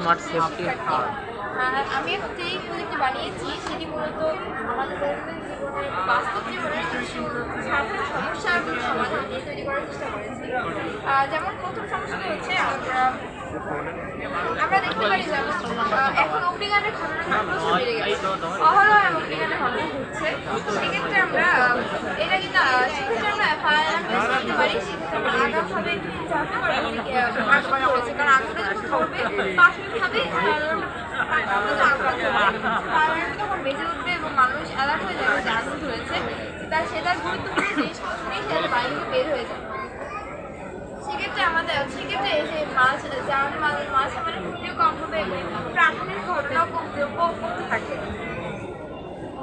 Smart safety hub. আমি যেই প্রজেক্টটি বানিয়েছি সেটি মূলত আমাদের দৈনন্দিন জীবনের বাস্তব জীবনের কিছু সাধারণ সমস্যাগুলো সমাধান নিয়ে তৈরি করার চেষ্টা করেছি। যেমন প্রথম সমস্যাটা হচ্ছে আমরা দেখতে পারি যে এখন অগ্নিকাণ্ডের ঘটনা প্রচুর বেড়ে গেছে, অহরহ অগ্নিকাণ্ডের ঘটনা হচ্ছে। সেক্ষেত্রে আমরা এটা কিন্তু সেক্ষেত্রে আমরা ফায়ার অ্যাম্বুলেন্স করতে পারি। সেক্ষেত্রে আমরা আগামভাবে জানতে পারবো যে আগুন ধরেছে, কারণ আগুনটা যখন ধরবে প্রাথমিকভাবে তখন বেঁচে উঠবে এবং মানুষ অ্যালার্ট হয়ে যাবে যে আগুন ধরেছে, সেটার গুরুত্বপূর্ণ জিনিসপত্র নিয়ে সেটা বাইরে থেকে বের হয়ে যাবে। সেক্ষেত্রে এই যে মাছ আমাদের ক্ষতিও কম হবে এবং প্রাণহানির ঘটনাও কমতে থাকে।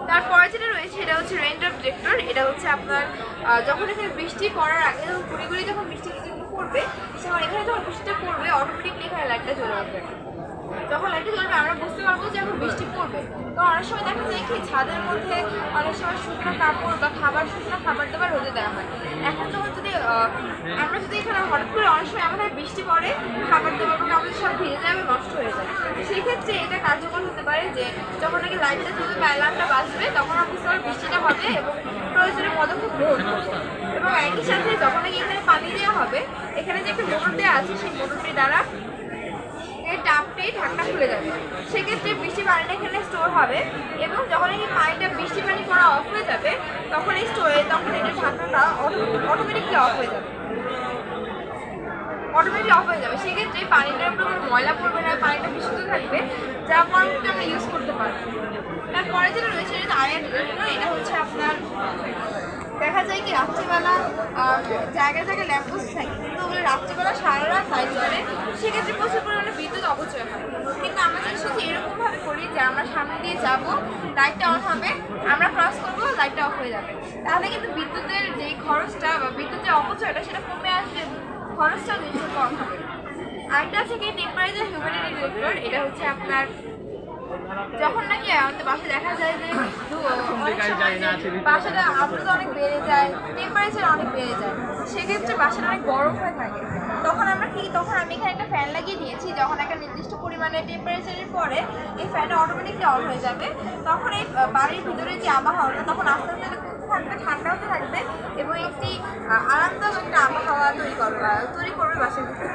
তারপরে যেটা রয়েছে এটা হচ্ছে রেইনড্রপ ডিটেক্টর। এটা হচ্ছে আপনার যখন এখানে বৃষ্টি পড়ার আগে যখন গুড়ি যখন বৃষ্টি পড়বে, তখন এখানে যখন বৃষ্টিটা পড়বে অটোমেটিকলি এখানে লাইটটা জ্বলে উঠবে। যখন লাইটটা জ্বলবে আমরা বুঝতে পারবো যে এখন বৃষ্টি পড়বে। তো অনেক সময় দেখা যায় কি ছাদের মধ্যে অনেক সময় শুকনো কাপড় বা শুকনো খাবার দাবার রোদে দেওয়া হয়। এখন তখন আমরা যদি এখানে হঠাৎ করে অনেক সময় আমাদের বৃষ্টি পড়ে, খাবার দাবার বা কাপড় সব ভিজে যাবে, নষ্ট হয়ে যায়। সেক্ষেত্রে এটা কার্যকর হতে পারে যে যখন নাকি লাইটটা জ্বলবে বা অ্যালার্মটা বাজবে তখন আমরা বুঝতে পারবো বৃষ্টিটা হবে এবং প্রয়োজনীয় পদক্ষেপ গ্রহণ করবো। এবং একই সাথে যখন নাকি এখানে পানি দেওয়া হবে, এখানে যে একটা মোটর দেওয়া আছে সেই মোটরটি দ্বারা টাপটি ঢাকনা খুলে যাবে। সেক্ষেত্রে বৃষ্টি পানিটা এখানে স্টোর হবে এবং যখন এই পানিটা বৃষ্টি পানি পড়া অফ হয়ে যাবে তখন এই তখন এটা ঢাকনাটা অটোমেটিকলি অফ হয়ে যাবে। সেক্ষেত্রে পানিটার উপরে কোনো ময়লা পড়বে না, পানিটা বিশুদ্ধ থাকবে, যা পরবর্তীতে আমরা ইউজ করতে পারবো। তারপরে যেটা রয়েছে এটা আয়ার ডিটেক্টর। এটা হচ্ছে আপনার দেখা যায় কি রাত্রিবেলা জায়গায় জায়গায় ল্যাম্পপোস্ট থাকে, কিন্তু ওগুলো রাত্রিবেলা সারা রাত লাইট জ্বলে, সেক্ষেত্রে প্রচুর পরিমাণে বিদ্যুৎ অপচয় হয়। কিন্তু আমরা যদি শুধু এরকমভাবে করি যে আমরা সামনে দিয়ে যাব, লাইটটা অন হবে, আমরা ক্রস করবো, লাইটটা অফ হয়ে যাবে, তাহলে কিন্তু বিদ্যুতের যে খরচটা বা বিদ্যুতের অপচয়টা সেটা কমে আসবে, খরচটাও নিশ্চয় কম হবে। আরেকটা আছে কি টেম্পারেচার হিউমিডিটি ডিটেক্টর। এটা হচ্ছে আপনার যখন নাকি আমাদের বাসায় দেখা যায় যে বাসাটা আর্দ্রতা অনেক বেড়ে যায়, টেম্পারেচার অনেক বেড়ে যায়, সেক্ষেত্রে বাসাটা অনেক গরম হয়ে থাকে। তখন আমি এখানে একটা ফ্যান লাগিয়ে দিয়েছি। যখন একটা নির্দিষ্ট পরিমাণে টেম্পারেচারের পরে এই ফ্যানটা অটোমেটিকলি অন হয়ে যাবে। তখন এই বাড়ির ভিতরে যে আবহাওয়াটা তখন আস্তে আস্তে কমতে থাকবে, ঠান্ডা হতে থাকবে এবং একটি আরামদায়ক একটা আবহাওয়া তৈরি করবে বাসার ভিতরে।